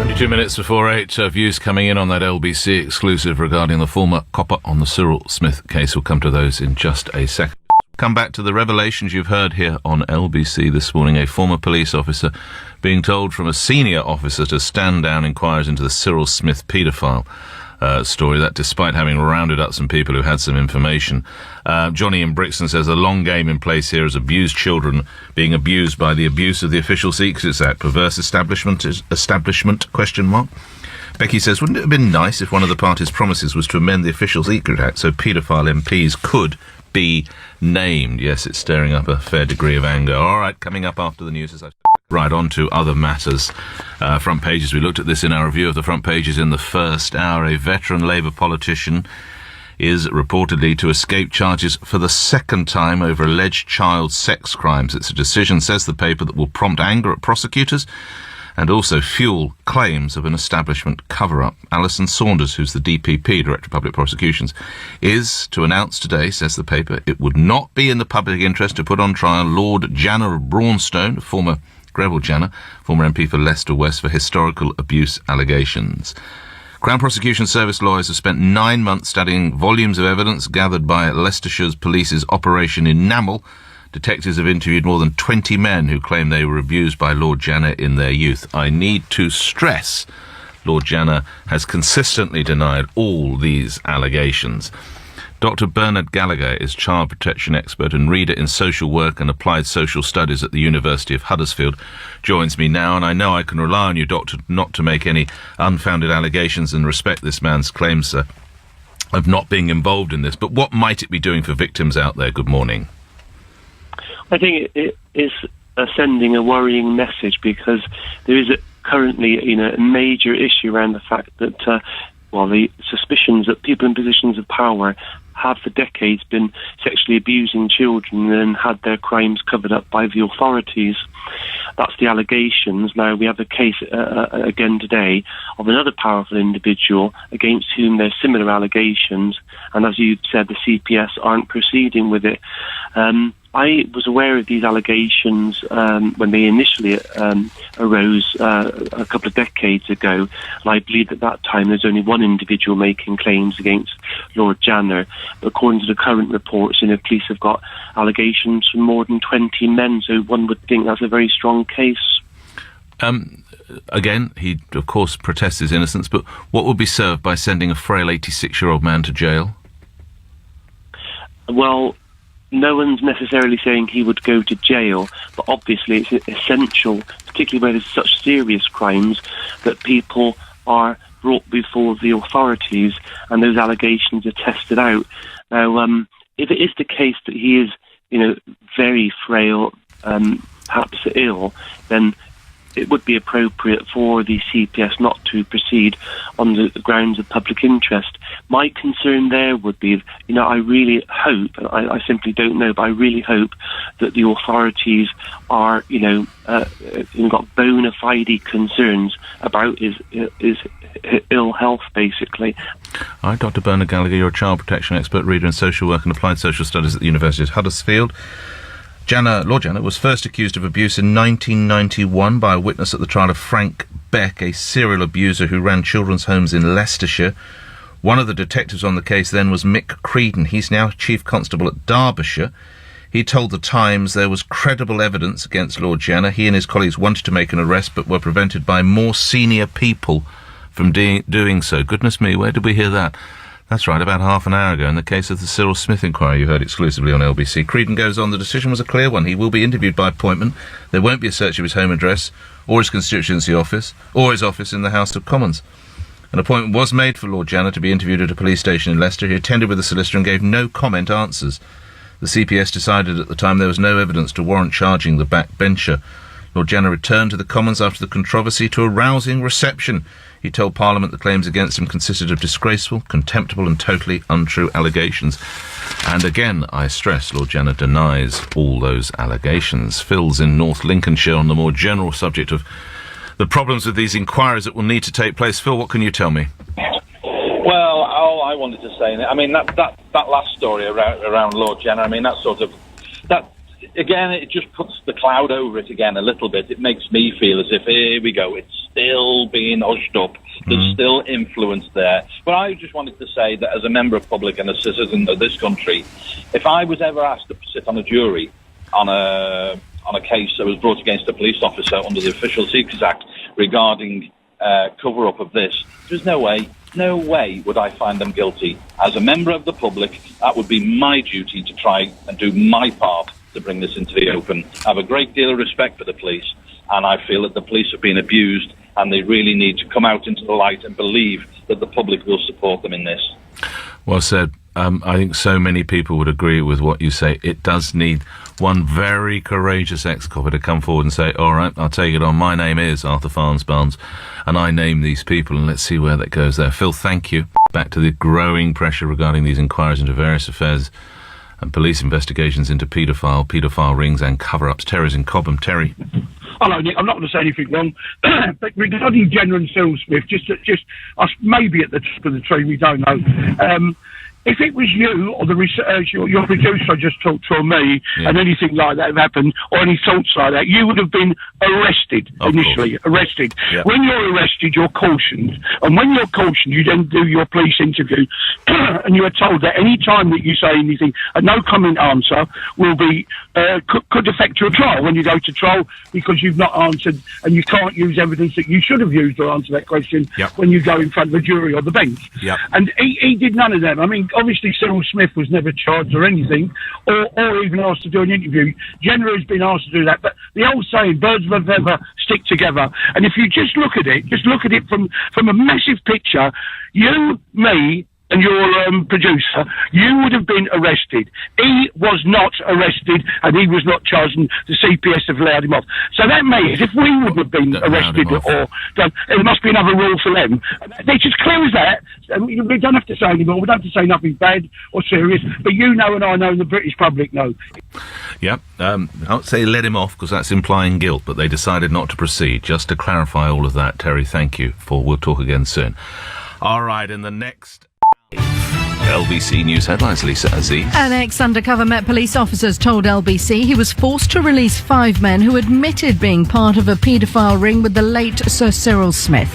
22 minutes before 8, views coming in on that LBC exclusive regarding the former copper on the Cyril Smith case. We'll come to those in just a second. Come back to the revelations you've heard here on LBC this morning. A former police officer being told from a senior officer to stand down inquiries into the Cyril Smith paedophile story, that despite having rounded up some people who had some information. Johnny in Brixton says a long game in place here as abused children being abused by the abuse of the Official Secrets Act. Perverse establishment, question mark. Becky says, wouldn't it have been nice if one of the party's promises was to amend the Official Secrets Act so paedophile MPs could be named? Yes, it's stirring up a fair degree of anger. All right, coming up after the news as I... Right, on to other matters. Front pages. We looked at this in our review of the front pages in the first hour. A veteran Labour politician is reportedly to escape charges for the second time over alleged child sex crimes. It's a decision, says the paper, that will prompt anger at prosecutors and also fuel claims of an establishment cover-up. Alison Saunders, who's the DPP, Director of Public Prosecutions, is to announce today, says the paper, it would not be in the public interest to put on trial Lord Janner of Braunstone, former Greville Janner, former MP for Leicester West, for historical abuse allegations. Crown Prosecution Service lawyers have spent 9 months studying volumes of evidence gathered by Leicestershire Police's Operation Enamel. Detectives have interviewed more than 20 men who claim they were abused by Lord Janner in their youth. I need to stress, Lord Janner has consistently denied all these allegations. Dr. Bernard Gallagher is child protection expert and reader in social work and applied social studies at the University of Huddersfield. Joins me now, and I know I can rely on you, Doctor, not to make any unfounded allegations and respect this man's claims, sir, of not being involved in this. But what might it be doing for victims out there? Good morning. I think it is sending a worrying message, because there is currently, a major issue around the fact that, the suspicions that people in positions of power have for decades been sexually abusing children and had their crimes covered up by the authorities. That's the allegations. Now, we have a case again today of another powerful individual against whom there's similar allegations, and as you said, the CPS aren't proceeding with it. I was aware of these allegations when they initially arose a couple of decades ago, and I believe at that time there's only one individual making claims against Lord Janner. But according to the current reports, police have got allegations from more than 20 men, so one would think that's a very strong case. Again, he, of course, protests his innocence, but what would be served by sending a frail 86-year-old man to jail? Well, no one's necessarily saying he would go to jail, but obviously it's essential, particularly where there's such serious crimes, that people are brought before the authorities and those allegations are tested out. Now, if it is the case that he is, very frail, perhaps ill, then it would be appropriate for the CPS not to proceed on the grounds of public interest. My concern there would be, I really hope, I simply don't know, but I really hope that the authorities are, got bona fide concerns about his ill health, basically. All right, Dr. Bernard Gallagher, you're a child protection expert, reader in social work and applied social studies at the University of Huddersfield. Lord Janner was first accused of abuse in 1991 by a witness at the trial of Frank Beck, a serial abuser who ran children's homes in Leicestershire. One of the detectives on the case then was Mick Creedon. He's now Chief Constable at Derbyshire. He told The Times there was credible evidence against Lord Janner. He and his colleagues wanted to make an arrest but were prevented by more senior people from doing so. Goodness me, where did we hear that? That's right, about half an hour ago, in the case of the Cyril Smith inquiry you heard exclusively on LBC. Creedon goes on, the decision was a clear one. He will be interviewed by appointment. There won't be a search of his home address, or his constituency office, or his office in the House of Commons. An appointment was made for Lord Janner to be interviewed at a police station in Leicester. He attended with a solicitor and gave no comment answers. The CPS decided at the time there was no evidence to warrant charging the backbencher. Lord Janner returned to the Commons after the controversy to a rousing reception. He told Parliament the claims against him consisted of disgraceful, contemptible and totally untrue allegations. And again, I stress, Lord Janner denies all those allegations. Phil's in North Lincolnshire on the more general subject of the problems with these inquiries that will need to take place. Phil, what can you tell me? Well, all I wanted to say, that last story around Lord Janner, that again, it just puts the cloud over it again a little bit. It makes me feel as if, here we go, it's still being hushed up. There's still influence there. But I just wanted to say that as a member of public and a citizen of this country, if I was ever asked to sit on a jury on a case that was brought against a police officer under the Official Secrets Act regarding cover-up of this, there's no way would I find them guilty. As a member of the public, that would be my duty to try and do my part to bring this into the open. I have a great deal of respect for the police, and I feel that the police have been abused, and they really need to come out into the light and believe that the public will support them in this. Well said. I think so many people would agree with what you say. It does need one very courageous ex-copper to come forward and say, all right, I'll take it on. My name is Arthur Farnes-Barnes, and I name these people, and let's see where that goes there. Phil, thank you. Back to the growing pressure regarding these inquiries into various affairs and police investigations into paedophile rings and cover-ups. Terry's in Cobham. Terry. Hello, Nick. I'm not going to say anything wrong, but regarding Jenner and Cyril Smith, just us maybe at the top of the tree, we don't know. If it was you or the your producer just talked to me, and anything like that happened, or any thoughts like that, you would have been arrested initially. Arrested. Yeah. When you're arrested, you're cautioned, and when you're cautioned, you then do your police interview, and you are told that any time that you say anything, a no comment answer will be could affect your trial when you go to trial, because you've not answered, and you can't use evidence that you should have used to answer that question when you go in front of the jury or the bench. And he did none of them. I mean, obviously Cyril Smith was never charged or anything, or even asked to do an interview. Jenner has been asked to do that, but the old saying, birds of a feather stick together. And if you just look at it from a massive picture, you, me, and your producer, you would have been arrested. He was not arrested, and he was not charged, and the CPS have allowed him off. So that means if we would have been arrested or done, there must be another rule for them. It's as clear as that. We don't have to say anymore. We don't have to say nothing bad or serious, but you know and I know and the British public know. Yep. I won't say let him off, because that's implying guilt, but they decided not to proceed. Just to clarify all of that, Terry, thank you. We'll talk again soon. All right, in the next LBC News headlines, Lisa Aziz. An ex-undercover Met Police officers told LBC he was forced to release 5 men who admitted being part of a paedophile ring with the late Sir Cyril Smith.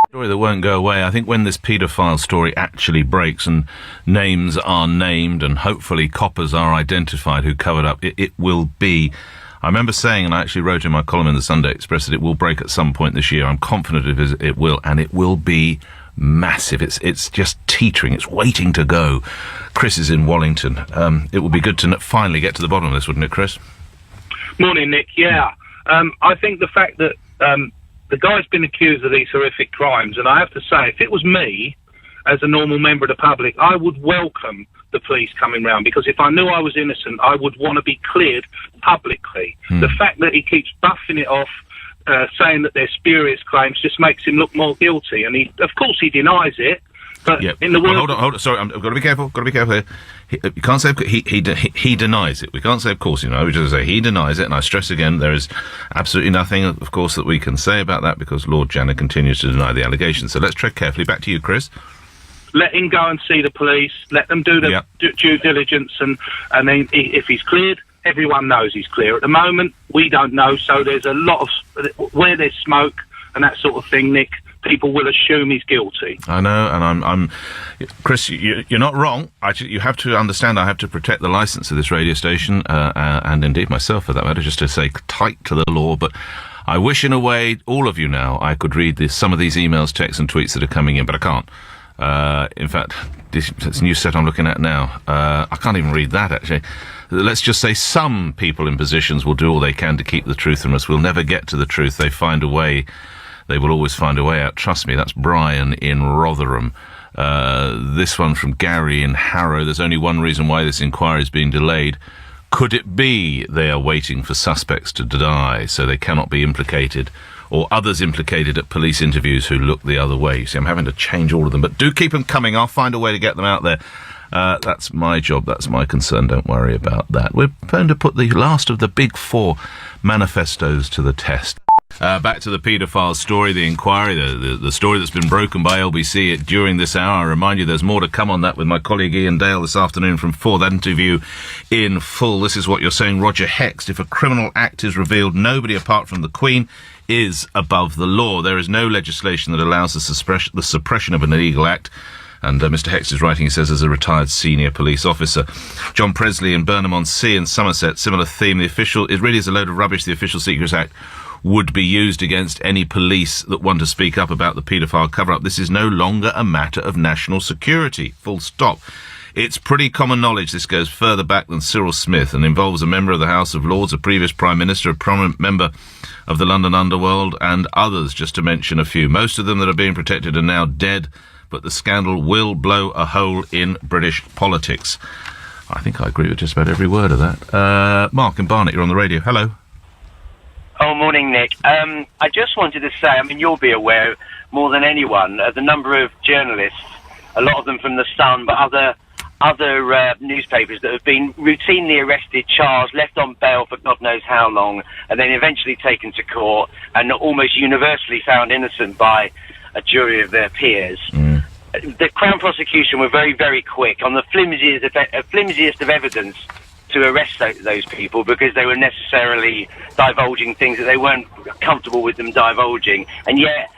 Story that won't go away. I think when this paedophile story actually breaks and names are named and hopefully coppers are identified who covered up, it will be... I remember saying, and I actually wrote in my column in the Sunday Express, that it will break at some point this year. I'm confident it will, and it will be massive. It's just teetering. It's waiting to go. Chris is in Wallington. It would be good to finally get to the bottom of this, wouldn't it, Chris? Morning, Nick. Yeah. I think the fact that the guy's been accused of these horrific crimes, and I have to say, if it was me, as a normal member of the public, I would welcome the police coming round, because if I knew I was innocent, I would want to be cleared publicly. The fact that he keeps buffing it off, saying that they're spurious claims, just makes him look more guilty. And of course he denies it, but in the world... Hold on. Sorry, I've got to be careful. here. You can't say he denies it. We can't say, of course, we just say he denies it. And I stress again, there is absolutely nothing, of course, that we can say about that, because Lord Janner continues to deny the allegations. So let's tread carefully. Back to you, Chris. Let him go and see the police. Let them do the due diligence, and then if he's cleared, everyone knows he's clear. At the moment, we don't know, so there's a lot of... Where there's smoke and that sort of thing, Nick, people will assume he's guilty. I know, and I'm Chris, you're not wrong. You have to understand, I have to protect the licence of this radio station, and indeed myself for that matter, just to say tight to the law, but... I wish, in a way, all of you now, I could read some of these emails, texts and tweets that are coming in, but I can't. In fact, this new set I'm looking at now, I can't even read that, actually. Let's just say some people in positions will do all they can to keep the truth from us. We'll never get to the truth. They find a way. They will always find a way out. Trust me, that's Brian in Rotherham. This one from Gary in Harrow. There's only one reason why this inquiry is being delayed. Could it be they are waiting for suspects to die so they cannot be implicated, or others implicated at police interviews who look the other way? You see, I'm having to change all of them, but do keep them coming. I'll find a way to get them out there. That's my job. That's my concern. Don't worry about that. We're going to put the last of the big 4 manifestos to the test. Back to the paedophile story, the inquiry, the story that's been broken by LBC during this hour. I remind you there's more to come on that with my colleague Ian Dale this afternoon from 4. That interview in full. This is what you're saying, Roger Hext. If a criminal act is revealed, nobody apart from the Queen is above the law. There is no legislation that allows the suppression of an illegal act. And Mr. Hex is writing, he says, as a retired senior police officer. John Presley in Burnham-on-Sea in Somerset, similar theme. It really is a load of rubbish. The Official Secrets Act would be used against any police that want to speak up about the paedophile cover-up. This is no longer a matter of national security. Full stop. It's pretty common knowledge this goes further back than Cyril Smith and involves a member of the House of Lords, a previous Prime Minister, a prominent member of the London underworld, and others, just to mention a few. Most of them that are being protected are now dead, but the scandal will blow a hole in British politics. I think I agree with just about every word of that. Mark in Barnet, you're on the radio. Hello. Oh, morning, Nick. I just wanted to say, I mean, you'll be aware more than anyone, the number of journalists, a lot of them from The Sun, but other newspapers that have been routinely arrested, charged, left on bail for God knows how long, and then eventually taken to court and almost universally found innocent by a jury of their peers. The Crown prosecution were very, very quick on the flimsiest of evidence to arrest those people because they were necessarily divulging things that they weren't comfortable with them divulging. And yet,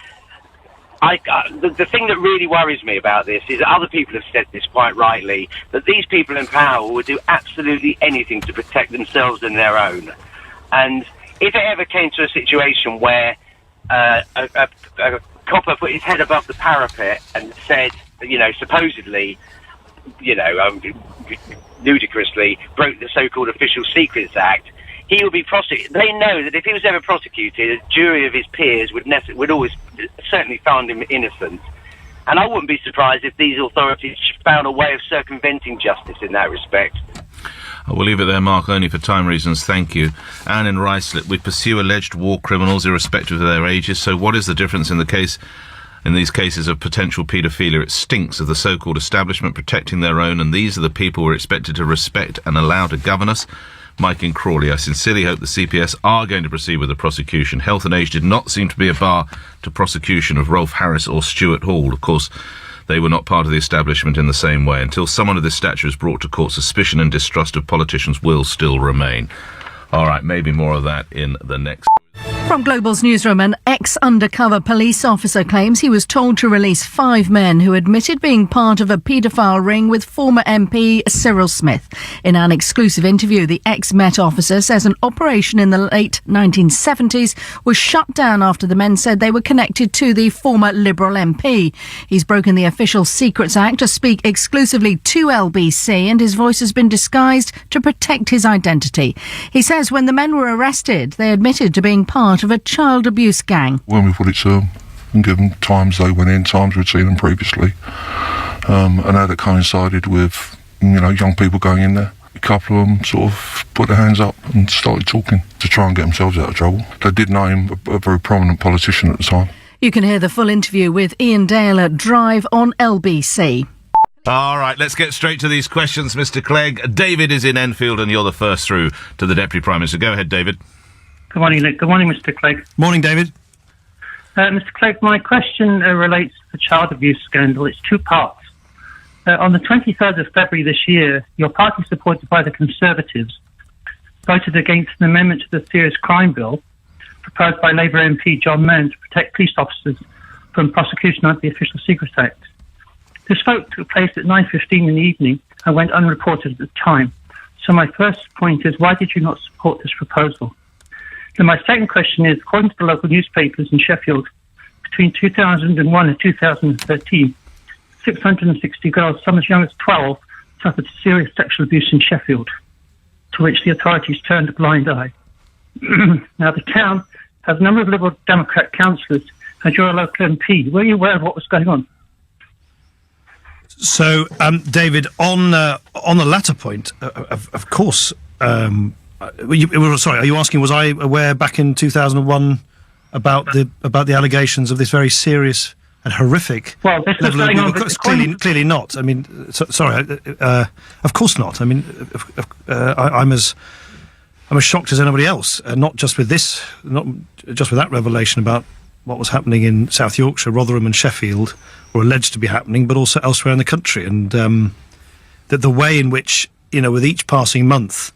the thing that really worries me about this is that other people have said this quite rightly, that these people in power will do absolutely anything to protect themselves and their own. And if it ever came to a situation where a copper put his head above the parapet and said, supposedly, ludicrously broke the so-called Official Secrets Act, he will be prosecuted. They know that if he was ever prosecuted, a jury of his peers would always certainly find him innocent. And I wouldn't be surprised if these authorities found a way of circumventing justice in that respect. I will leave it there, Mark, only for time reasons. Thank you. Anne in Ruislip, we pursue alleged war criminals irrespective of their ages. So what is the difference in these cases of potential paedophilia? It stinks of the so-called establishment protecting their own, and these are the people we're expected to respect and allow to govern us. Mike in Crawley, I sincerely hope the CPS are going to proceed with the prosecution. Health and age did not seem to be a bar to prosecution of Rolf Harris or Stuart Hall. Of course, they were not part of the establishment in the same way. Until someone of this stature is brought to court, suspicion and distrust of politicians will still remain. All right, maybe more of that in the next... From Global's newsroom, an ex-undercover police officer claims he was told to release 5 men who admitted being part of a paedophile ring with former MP Cyril Smith. In an exclusive interview, the ex-Met officer says an operation in the late 1970s was shut down after the men said they were connected to the former Liberal MP. He's broken the Official Secrets Act to speak exclusively to LBC, and his voice has been disguised to protect his identity. He says when the men were arrested, they admitted to being part of a child abuse gang. When we put it to them and given times they went in, times we'd seen them previously, and how that coincided with, young people going in there. A couple of them sort of put their hands up and started talking to try and get themselves out of trouble. They did know him, a very prominent politician at the time. You can hear the full interview with Ian Dale at Drive on LBC. All right, let's get straight to these questions, Mr. Clegg. David is in Enfield and you're the first through to the Deputy Prime Minister. Go ahead, David. Good morning, Nick. Good morning, Mr. Clegg. Morning, David. Mr. Clegg, my question relates to the child abuse scandal. It's 2 parts. On the 23rd of February this year, your party, supported by the Conservatives, voted against an amendment to the Serious Crime Bill proposed by Labour MP John Mann to protect police officers from prosecution under the Official Secrets Act. This vote took place at 9:15 in the evening and went unreported at the time. So my first point is, why did you not support this proposal? Then my second question is, according to the local newspapers in Sheffield, between 2001 and 2013, 660 girls, some as young as 12, suffered serious sexual abuse in Sheffield, to which the authorities turned a blind eye. Now, the town has a number of Liberal Democrat councillors, and you're a local MP. Were you aware of what was going on? So, David, on the latter point, of course... are you asking, was I aware back in 2001 about the allegations of this very serious and horrific level of abuse? Clearly not. I mean, of course not. I mean, I'm as shocked as anybody else, not just with that revelation about what was happening in South Yorkshire, Rotherham and Sheffield, or alleged to be happening, but also elsewhere in the country, and that the way in which, with each passing month,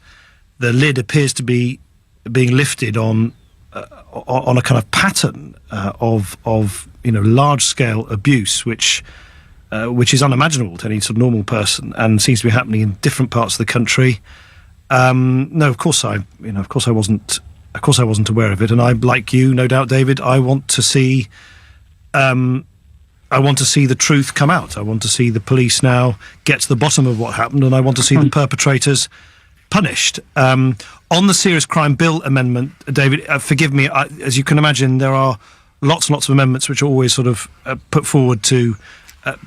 the lid appears to be being lifted on on a kind of pattern of large scale abuse, which is unimaginable to any sort of normal person, and seems to be happening in different parts of the country. No, of course I wasn't aware of it, and I, like you, no doubt, David, I want to see the truth come out. I want to see the police now get to the bottom of what happened, and I want to see the perpetrators punished. On the Serious Crime Bill amendment, David, forgive me, as you can imagine, there are lots and lots of amendments which are always sort of put forward to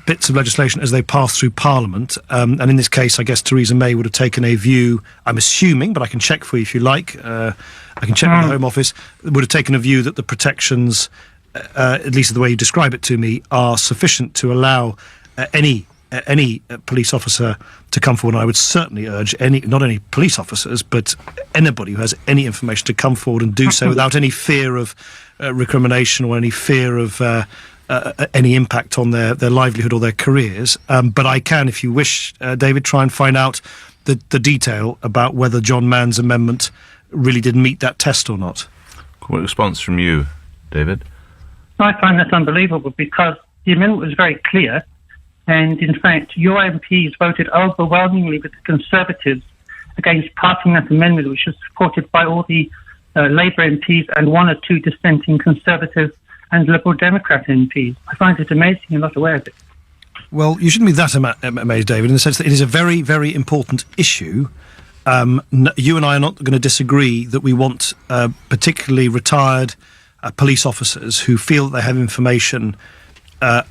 bits of legislation as they pass through Parliament. And in this case, I guess Theresa May would have taken a view, I'm assuming, but I can check for you if you like, I can check with the Home Office, would have taken a view that the protections, at least the way you describe it to me, are sufficient to allow any police officer to come forward. And I would certainly urge not only police officers, but anybody who has any information to come forward and do so without any fear of recrimination or any fear of any impact on their livelihood or their careers. But I can, if you wish, David, try and find out the detail about whether John Mann's amendment really did meet that test or not. What response from you, David? I find that unbelievable because the amendment was very clear, and in fact your MPs voted overwhelmingly with the Conservatives against passing that amendment, which was supported by all the Labour MPs and one or two dissenting Conservative and Liberal Democrat MPs. I find it amazing you're not aware of it. Well, you shouldn't be that amazed, David, in the sense that it is a very, very important issue. You and I are not going to disagree that we want particularly retired police officers who feel that they have information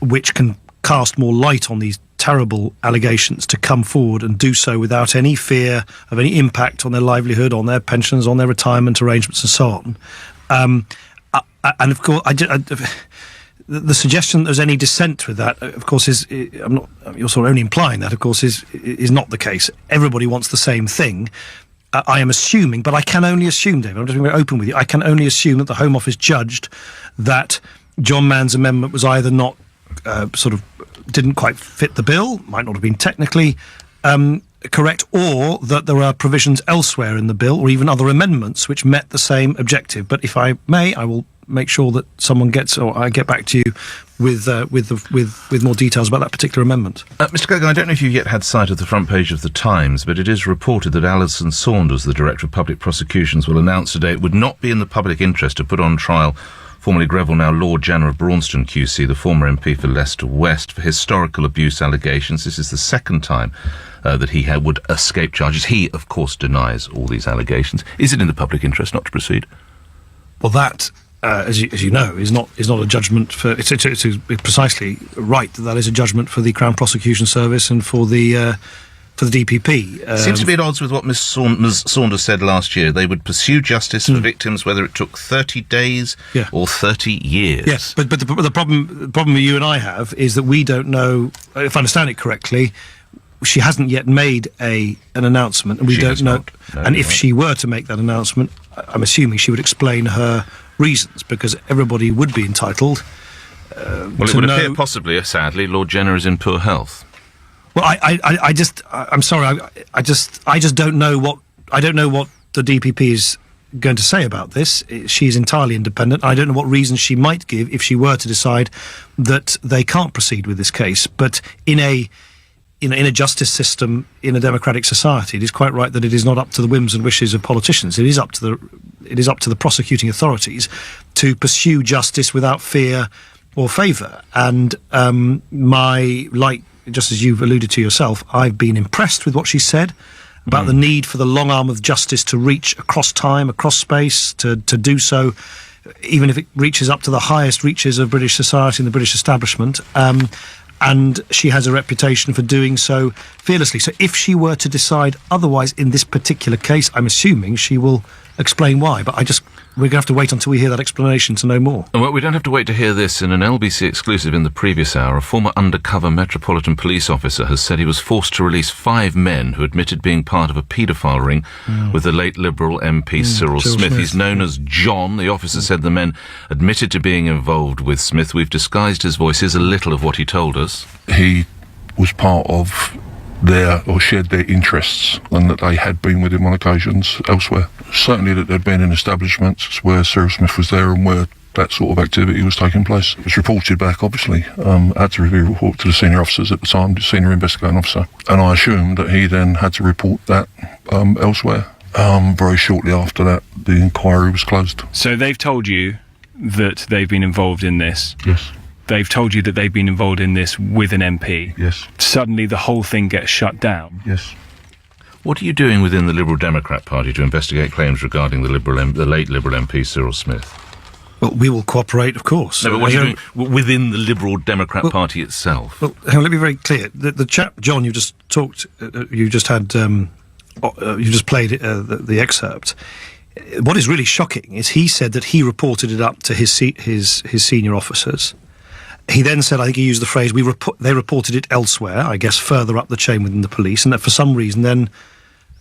which can cast more light on these terrible allegations to come forward and do so without any fear of any impact on their livelihood, on their pensions, on their retirement arrangements and so on. And of course, the suggestion that there's any dissent with that, of course, you're sort of only implying that, of course, is not the case. Everybody wants the same thing. I am assuming, but I can only assume, David, I'm just being very open with you, I can only assume that the Home Office judged that John Mann's amendment was either not didn't quite fit the bill, might not have been technically correct, or that there are provisions elsewhere in the bill or even other amendments which met the same objective. But if I may, I will make sure that someone I get back to you with more details about that particular amendment. Mr. Goggan, I don't know if you've yet had sight of the front page of the Times, but it is reported that Alison Saunders, the Director of Public Prosecutions, will announce today it would not be in the public interest to put on trial formerly Greville, now Lord Janner of Braunston QC, the former MP for Leicester West, for historical abuse allegations. This is the second time that he would escape charges. He, of course, denies all these allegations. Is it in the public interest not to proceed? Well, that, as you know, is not a judgment for. It's precisely right that is a judgment for the Crown Prosecution Service and for the DPP. Seems to be at odds with what Ms. Saunders said last year. They would pursue justice for victims whether it took 30 days or 30 years. Yes, but the problem you and I have is that we don't know, if I understand it correctly, she hasn't yet made an announcement, and we don't know. No, and if she were to make that announcement, I'm assuming she would explain her reasons, because everybody would be entitled well, it would appear possibly, sadly, Lord Jenner is in poor health. Well, I'm sorry. I just don't know what the DPP is going to say about this. She's entirely independent. I don't know what reasons she might give if she were to decide that they can't proceed with this case. But in a justice system, in a democratic society, it is quite right that it is not up to the whims and wishes of politicians. It is up to the prosecuting authorities to pursue justice without fear or favour. And just as you've alluded to yourself, I've been impressed with what she said about the need for the long arm of justice to reach across time, across space, to do so, even if it reaches up to the highest reaches of British society and the British establishment. And she has a reputation for doing so fearlessly. So if she were to decide otherwise in this particular case, I'm assuming she will explain why. But we're going to have to wait until we hear that explanation to know more. Well, we don't have to wait to hear this. In an LBC exclusive in the previous hour, a former undercover Metropolitan Police officer has said he was forced to release 5 men who admitted being part of a paedophile ring with the late Liberal MP Cyril Smith. He's known as John. The officer said the men admitted to being involved with Smith. We've disguised his voice. Here's a little of what he told us. He was part of their or shared their interests, and that they had been with him on occasions elsewhere. Certainly that they'd been in establishments where Cyril Smith was there and where that sort of activity was taking place. It was reported back, obviously, had to be reported to the senior officers at the time, the senior investigating officer, and I assumed that he then had to report that elsewhere. Very shortly after that, the inquiry was closed. So they've told you that they've been involved in this? Yes. They've told you that they've been involved in this with an MP? Yes. Suddenly the whole thing gets shut down? Yes. What are you doing within the Liberal Democrat Party to investigate claims regarding the late Liberal MP Cyril Smith? Well, we will cooperate, of course. No, but what are you doing within the Liberal Democrat Party itself? Well, hang on, let me be very clear. The chap, John, you just talked, you just had, you just played the excerpt. What is really shocking is he said that he reported it up to his senior officers. He then said, I think he used the phrase, they reported it elsewhere, I guess further up the chain within the police, and that for some reason then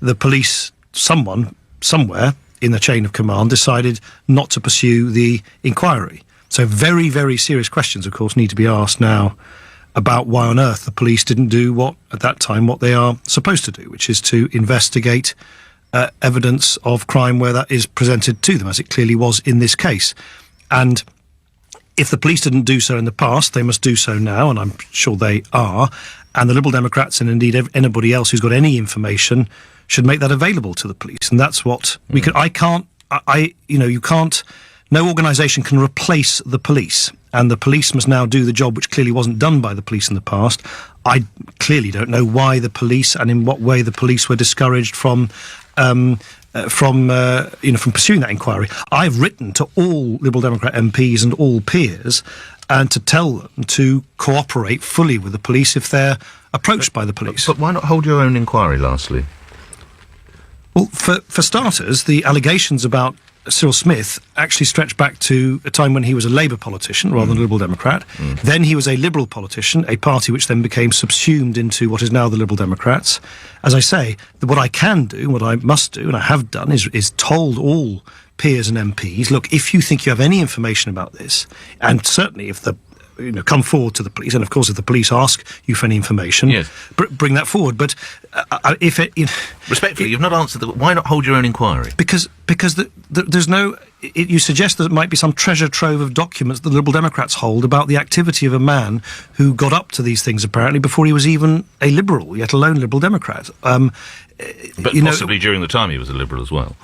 the police, someone, somewhere in the chain of command, decided not to pursue the inquiry. So very, very serious questions, of course, need to be asked now about why on earth the police didn't do what they are supposed to do, which is to investigate evidence of crime where that is presented to them, as it clearly was in this case. And if the police didn't do so in the past, they must do so now, and I'm sure they are. And the Liberal Democrats, and indeed anybody else who's got any information, should make that available to the police. And that's what we can. You can't. No organisation can replace the police, and the police must now do the job which clearly wasn't done by the police in the past. I clearly don't know why the police and in what way the police were discouraged from pursuing that inquiry. I've written to all Liberal Democrat MPs and all peers and to tell them to cooperate fully with the police if they're approached by the police. But why not hold your own inquiry, lastly? Well, for starters, the allegations about Cyril Smith actually stretch back to a time when he was a Labour politician rather than a Liberal Democrat. Then he was a Liberal politician, a party which then became subsumed into what is now the Liberal Democrats. As I say, what I can do, what I must do, and I have done, is told all peers and MPs, look, if you think you have any information about this, and certainly if come forward to the police, and of course if the police ask you for any information, yes, bring that forward. But respectfully, you've not answered why not hold your own inquiry? Because there's no. You suggest there might be some treasure trove of documents that the Liberal Democrats hold about the activity of a man who got up to these things apparently before he was even a Liberal, yet alone Liberal Democrat. But possibly during the time he was a Liberal as well.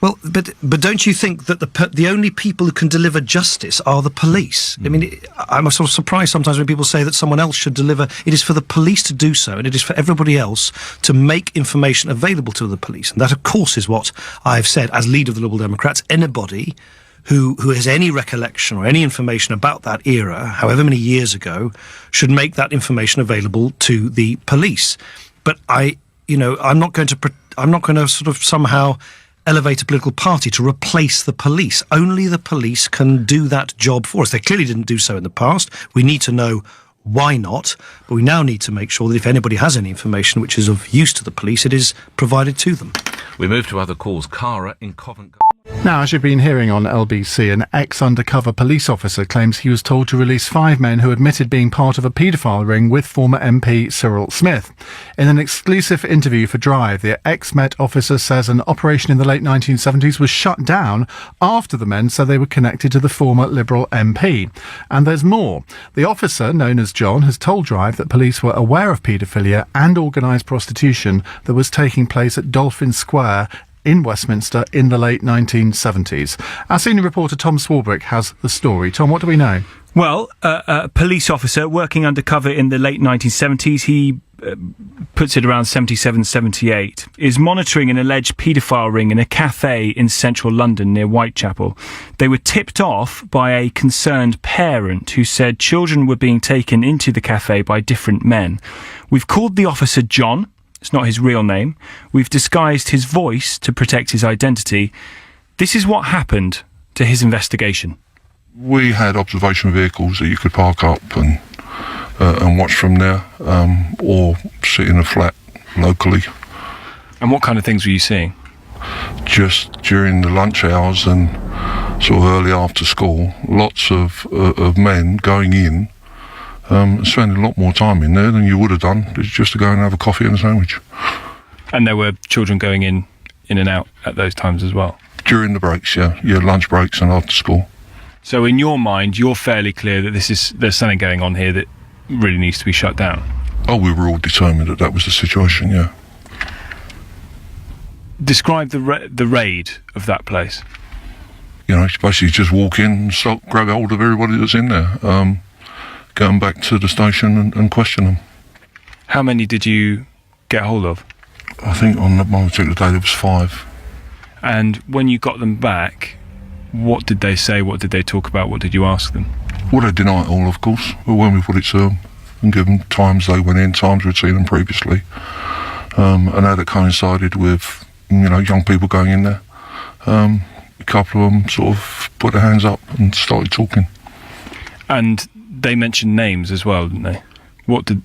Well, but don't you think that the only people who can deliver justice are the police? I mean, I'm sort of surprised sometimes when people say that someone else should deliver. It is for the police to do so, and it is for everybody else to make information available to the police. And that, of course, is what I've said as leader of the Liberal Democrats. Anybody who has any recollection or any information about that era, however many years ago, should make that information available to the police. But I'm not going to sort of somehow elevate a political party to replace the police. Only the police can do that job for us. They clearly didn't do so in the past. We need to know why not, but we now need to make sure that if anybody has any information which is of use to the police, it is provided to them. We move to other calls. Cara in Covent Garden. Now, as you've been hearing on LBC, an ex-undercover police officer claims he was told to release 5 men who admitted being part of a paedophile ring with former MP Cyril Smith. In an exclusive interview for Drive, the ex-Met officer says an operation in the late 1970s was shut down after the men said they were connected to the former Liberal MP. And there's more. The officer, known as John, has told Drive that police were aware of paedophilia and organised prostitution that was taking place at Dolphin Square in Westminster in the late 1970s. Our senior reporter Tom Swarbrick has the story. Tom, what do we know? Well, a police officer working undercover in the late 1970s, he puts it around 77, 78, is monitoring an alleged paedophile ring in a cafe in central London near Whitechapel. They were tipped off by a concerned parent who said children were being taken into the cafe by different men. We've called the officer John. It's not his real name. We've disguised his voice to protect his identity. This is what happened to his investigation. We had observation vehicles that you could park up and watch from there, or sit in a flat locally. And what kind of things were you seeing? Just during the lunch hours and sort of early after school, lots of men going in spending a lot more time in there than you would have done just to go and have a coffee and a sandwich. And there were children going in and out at those times as well? During the breaks, yeah, lunch breaks and after school. So in your mind, you're fairly clear that there's something going on here that really needs to be shut down? Oh, we were all determined that was the situation, yeah. Describe the raid of that place. You know, basically just walk in and grab hold of everybody that's in there, get them back to the station and question them. How many did you get hold of? I think on one particular day there was 5. And when you got them back, what did they say? What did they talk about? What did you ask them? Well, they deny it all, of course. But when we put it to them and give them times they went in, times we'd seen them previously, and how that coincided with, you know, young people going in there, a couple of them sort of put their hands up and started talking. And they mentioned names as well, didn't they?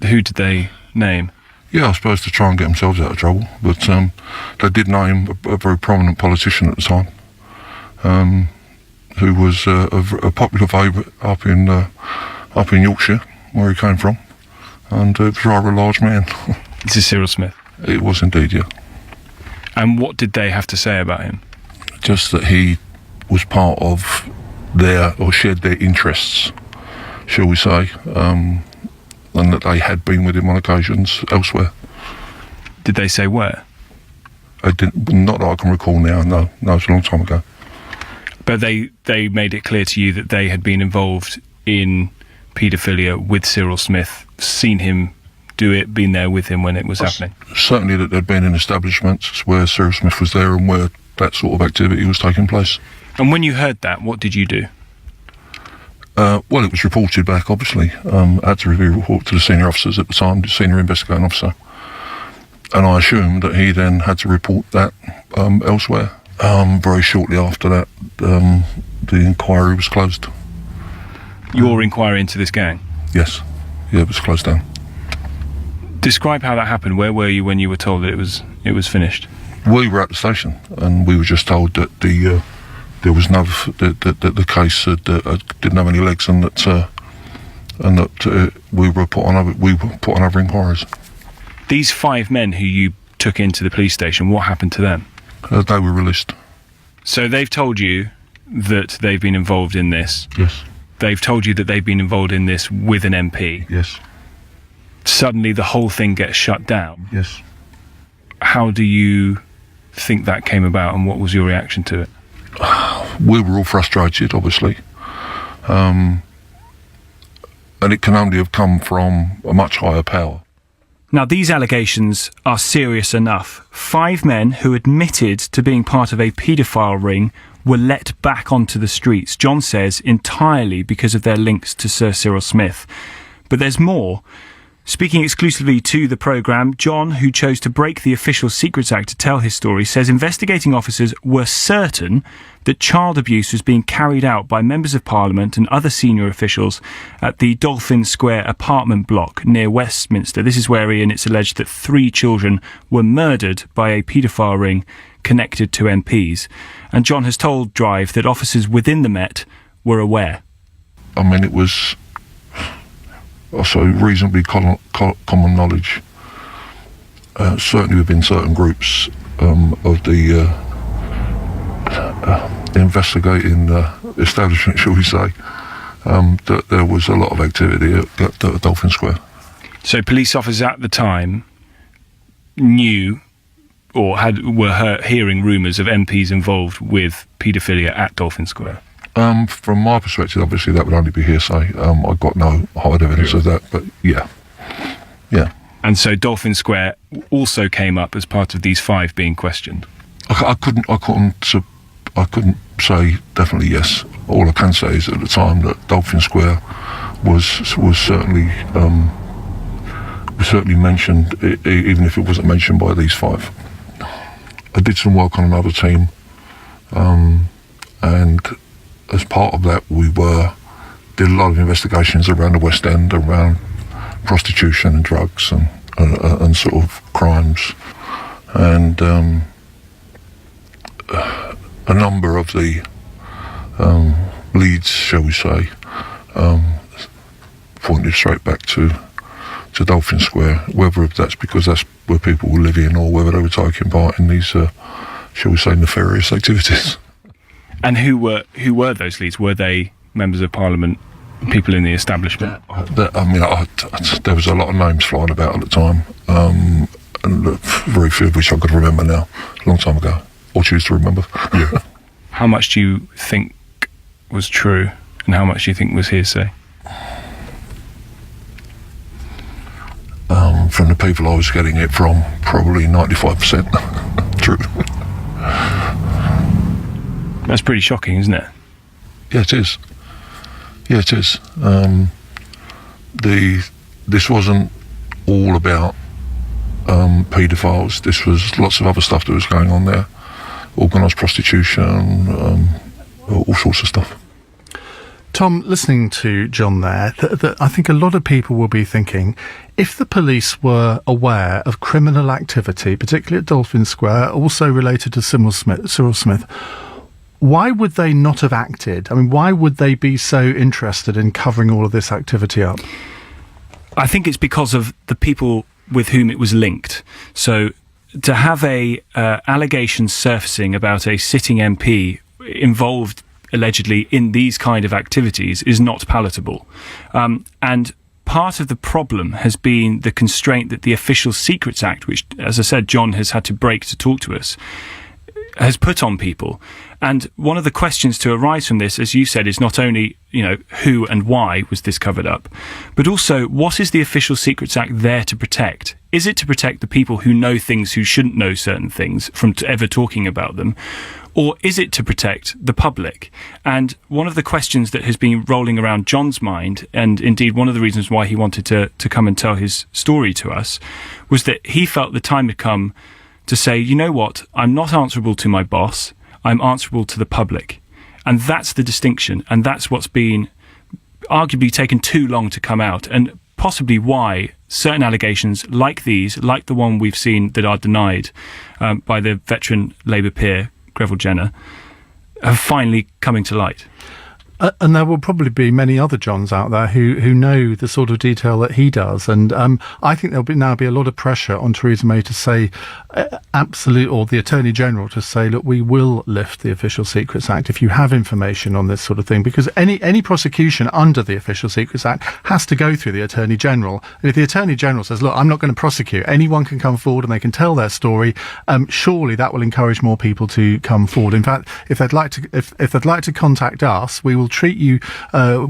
Who did they name? Yeah, I suppose to try and get themselves out of trouble, but they did name a very prominent politician at the time, who was a popular favourite up in Yorkshire, where he came from, and it was rather a large man. This is Cyril Smith? It was indeed, yeah. And what did they have to say about him? Just that he was part of shared their interests, shall we say, and that they had been with him on occasions elsewhere. Did they say where? Not that I can recall now, no, it's a long time ago. But they made it clear to you that they had been involved in paedophilia with Cyril Smith, seen him do it, been there with him when it was happening? Certainly that they'd been in establishments where Cyril Smith was there and where that sort of activity was taking place. And when you heard that, what did you do? Well, it was reported back, obviously. I had to review a report to the senior officers at the time, the senior investigating officer. And I assumed that he then had to report that elsewhere. Very shortly after that, the inquiry was closed. Your inquiry into this gang? Yes. Yeah, it was closed down. Describe how that happened. Where were you when you were told that it was finished? We were at the station, and we were just told that there was that the case didn't have any legs, and that we were put on other inquiries. These 5 men who you took into the police station, what happened to them? They were released. So they've told you that they've been involved in this? Yes. They've told you that they've been involved in this with an MP? Yes. Suddenly the whole thing gets shut down? Yes. How do you think that came about, and what was your reaction to it? We were all frustrated, obviously. And it can only have come from a much higher power. Now, these allegations are serious enough. 5 men who admitted to being part of a paedophile ring were let back onto the streets, John says, entirely because of their links to Sir Cyril Smith. But there's more. Speaking exclusively to the programme, John, who chose to break the Official Secrets Act to tell his story, says investigating officers were certain that child abuse was being carried out by members of Parliament and other senior officials at the Dolphin Square apartment block near Westminster. This is where, Ian, it's alleged that 3 children were murdered by a paedophile ring connected to MPs. And John has told Drive that officers within the Met were aware. I mean, it was also reasonably common knowledge, certainly within certain groups of the investigating establishment, shall we say, that there was a lot of activity at Dolphin Square. So police officers at the time knew or were hearing rumours of MPs involved with paedophilia at Dolphin Square? From my perspective, obviously, that would only be hearsay. I've got no hard evidence of that, but yeah. And so Dolphin Square also came up as part of these 5 being questioned? I couldn't say definitely yes. All I can say is at the time that Dolphin Square was certainly mentioned, even if it wasn't mentioned by these 5. I did some work on another team, and as part of that, we did a lot of investigations around the West End, around prostitution and drugs and sort of crimes, and a number of the leads, shall we say, for pointed straight back to Dolphin Square, whether that's because that's where people were living or whether they were taking part in these, shall we say, nefarious activities. And who were those leads? Were they members of Parliament, people in the establishment? There was a lot of names flying about at the time, and very few of which I could remember now, a long time ago, or choose to remember. Yeah. How much do you think was true, and how much do you think was hearsay? From the people I was getting it from, probably 95% true. That's pretty shocking, isn't it? Yeah, it is. This wasn't all about paedophiles. This was lots of other stuff that was going on there. Organised prostitution, all sorts of stuff. Tom, listening to John there, I think a lot of people will be thinking, if the police were aware of criminal activity, particularly at Dolphin Square, also related to Cyril Smith, why would they not have acted? I mean, why would they be so interested in covering all of this activity up? I think it's because of the people with whom it was linked. So to have a allegation surfacing about a sitting MP involved allegedly in these kind of activities is not palatable. And part of the problem has been the constraint that the Official Secrets Act, which, as I said, John has had to break to talk to us, has put on people. And one of the questions to arise from this, as you said, is not only, who and why was this covered up, but also what is the Official Secrets Act there to protect? Is it to protect the people who know things who shouldn't know certain things from ever talking about them? Or is it to protect the public? And one of the questions that has been rolling around John's mind, and indeed one of the reasons why he wanted to come and tell his story to us, was that he felt the time had come to say, you know what, I'm not answerable to my boss, I'm answerable to the public. And that's the distinction, and that's what's been arguably taken too long to come out, and possibly why certain allegations like these, like the one we've seen that are denied by the veteran Labour peer, Greville Jenner, have finally coming to light. And there will probably be many other Johns out there who know the sort of detail that he does. And I think there'll now be a lot of pressure on Theresa May to say, or the Attorney General to say, look, we will lift the Official Secrets Act if you have information on this sort of thing. Because any prosecution under the Official Secrets Act has to go through the Attorney General. And if the Attorney General says, look, I'm not going to prosecute, anyone can come forward and they can tell their story, surely that will encourage more people to come forward. In fact, if they'd like to contact us, we will treat you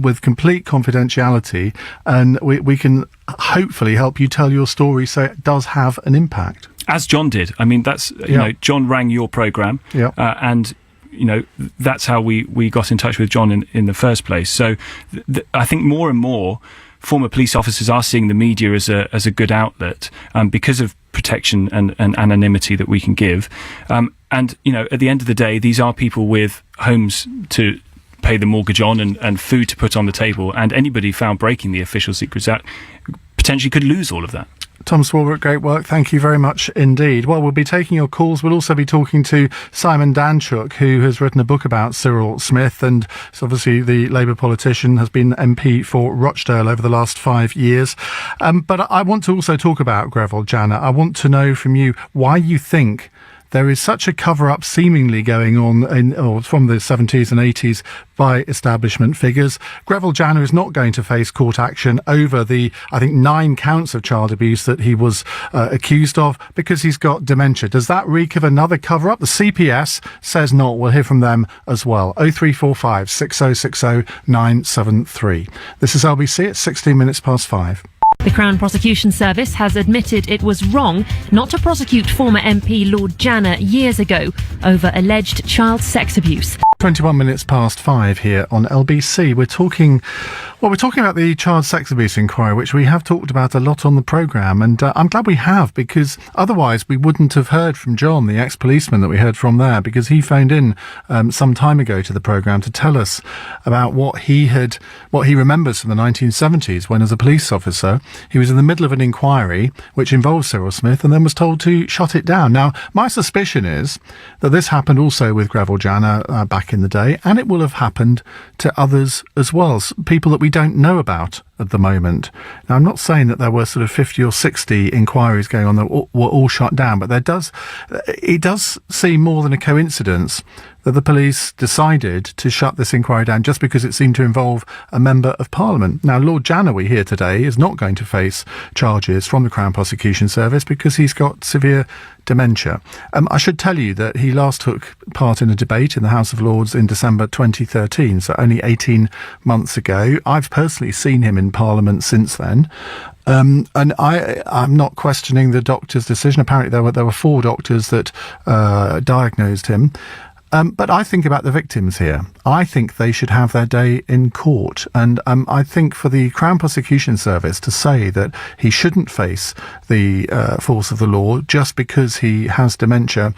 with complete confidentiality, and we can hopefully help you tell your story so it does have an impact. As John did. I mean, that's, John rang your programme, and, that's how we got in touch with John in the first place. So I think more and more former police officers are seeing the media as a good outlet because of protection and anonymity that we can give. And, at the end of the day, these are people with homes to pay the mortgage on and food to put on the table, and anybody found breaking the Official Secrets Act potentially could lose all of that. Tom Swarbrick, great work. Thank you very much indeed. Well, we'll be taking your calls. We'll also be talking to Simon Danchuk, who has written a book about Cyril Smith, and is obviously the Labour politician, has been MP for Rochdale over the last 5 years. But I want to also talk about Greville Jenner. I want to know from you why you think there is such a cover-up seemingly going on from the 70s and 80s by establishment figures. Greville Jenner is not going to face court action over the, 9 counts of child abuse that he was accused of because he's got dementia. Does that reek of another cover-up? The CPS says not. We'll hear from them as well. 0345 6060 973. This is LBC at 16 minutes past 5. The Crown Prosecution Service has admitted it was wrong not to prosecute former MP Lord Janner years ago over alleged child sex abuse. 21 minutes past 5 here on LBC. We're talking about the child sex abuse inquiry, which we have talked about a lot on the programme, and I'm glad we have, because otherwise we wouldn't have heard from John, the ex-policeman that we heard from there, because he phoned in some time ago to the programme to tell us about what he remembers from the 1970s, when as a police officer he was in the middle of an inquiry which involved Cyril Smith and then was told to shut it down. Now, my suspicion is that this happened also with Greville Jenner back back in the day, and it will have happened to others as well, people that we don't know about at the moment. Now, I'm not saying that there were sort of 50 or 60 inquiries going on that were all shut down, but it does seem more than a coincidence that the police decided to shut this inquiry down just because it seemed to involve a member of Parliament. Now, Lord Janner, we hear today, is not going to face charges from the Crown Prosecution Service because he's got severe dementia. I should tell you that he last took part in a debate in the House of Lords in December 2013, so only 18 months ago. I've personally seen him in Parliament since then. And I'm not questioning the doctor's decision. Apparently there were 4 doctors that diagnosed him. But I think about the victims here. I think they should have their day in court. And I think for the Crown Prosecution Service to say that he shouldn't face the force of the law just because he has dementia,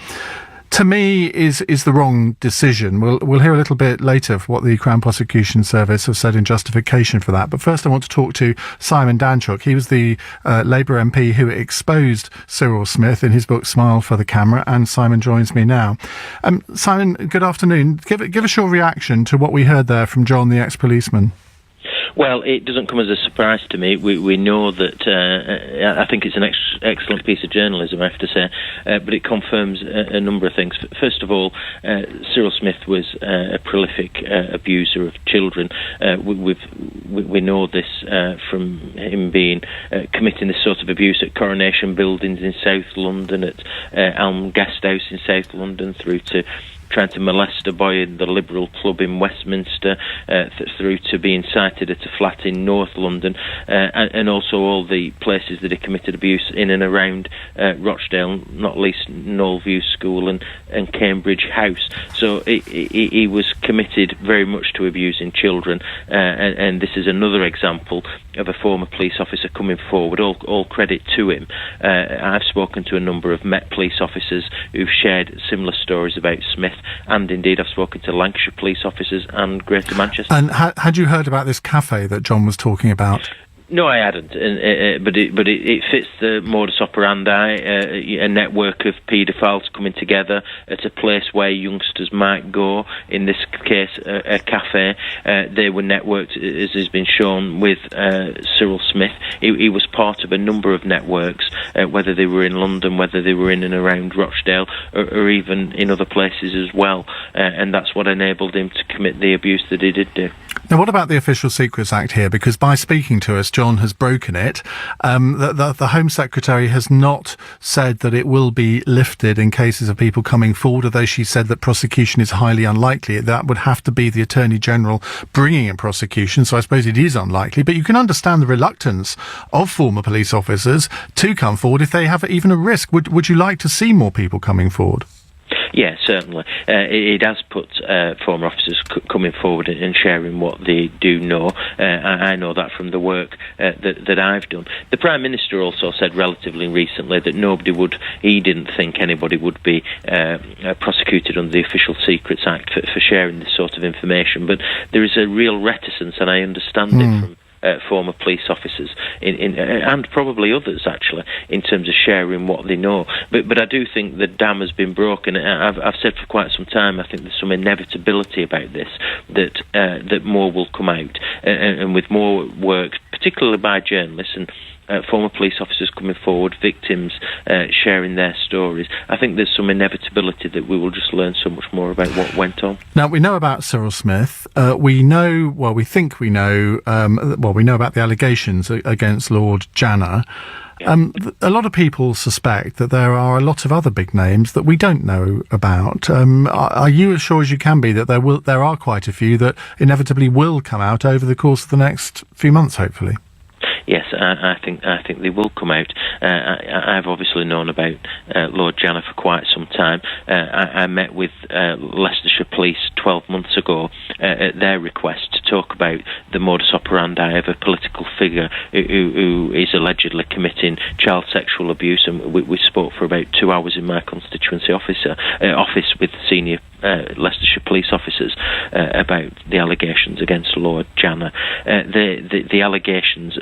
to me, is the wrong decision. We'll hear a little bit later of what the Crown Prosecution Service have said in justification for that. But first I want to talk to Simon Danchuk. He was the Labour MP who exposed Cyril Smith in his book Smile for the Camera, and Simon joins me now. Simon, good afternoon. Give us your reaction to what we heard there from John, the ex-policeman. Well, it doesn't come as a surprise to me. We know that I think it's an excellent piece of journalism, I have to say, but it confirms a number of things. First of all, Cyril Smith was a prolific abuser of children. We know this from him committing this sort of abuse at Coronation Buildings in South London, at Elm Guesthouse in South London, through to trying to molest a boy in the Liberal Club in Westminster, through to being cited at a flat in North London, and also all the places that he committed abuse in and around Rochdale, not least Knollview School and Cambridge House. So he was committed very much to abusing children, and this is another example of a former police officer coming forward. All credit to him. I've spoken to a number of Met police officers who've shared similar stories about Smith, and indeed I've spoken to Lancashire police officers and Greater Manchester. And had you heard about this cafe that John was talking about? No, I hadn't, but it fits the modus operandi, a network of paedophiles coming together at a place where youngsters might go, in this case a cafe. They were networked, as has been shown, with Cyril Smith. He was part of a number of networks, whether they were in London, whether they were in and around Rochdale, or even in other places as well, and that's what enabled him to commit the abuse that he did do. Now, what about the Official Secrets Act here? Because by speaking to us, John has broken it. The Home Secretary has not said that it will be lifted in cases of people coming forward, although she said that prosecution is highly unlikely. That would have to be the Attorney General bringing in prosecution, so I suppose it is unlikely. But you can understand the reluctance of former police officers to come forward if they have even a risk. Would you like to see more people coming forward? Yeah, certainly. It has put former officers coming forward and sharing what they do know. I know that from the work that I've done. The Prime Minister also said relatively recently that he didn't think anybody would be prosecuted under the Official Secrets Act for sharing this sort of information. But there is a real reticence, and I understand it from former police officers and probably others, actually, in terms of sharing what they know. But I do think the dam has been broken. I've said for quite some time, I think there's some inevitability about this, that more will come out, and with more work, particularly by journalists and former police officers coming forward, victims sharing their stories, I think there's some inevitability that we will just learn so much more about what went on. Now, we know about Cyril Smith. We know about the allegations against Lord Janner. A lot of people suspect that there are a lot of other big names that we don't know about. Are you as sure as you can be that there are quite a few that inevitably will come out over the course of the next few months, hopefully? Yes, I think they will come out. I've obviously known about Lord Janner for quite some time. I met with Leicestershire Police 12 months ago at their request to talk about the modus operandi of a political figure who is allegedly committing child sexual abuse, and we spoke for about 2 hours in my constituency office with senior Leicestershire police officers about the allegations against Lord Janner. The allegations,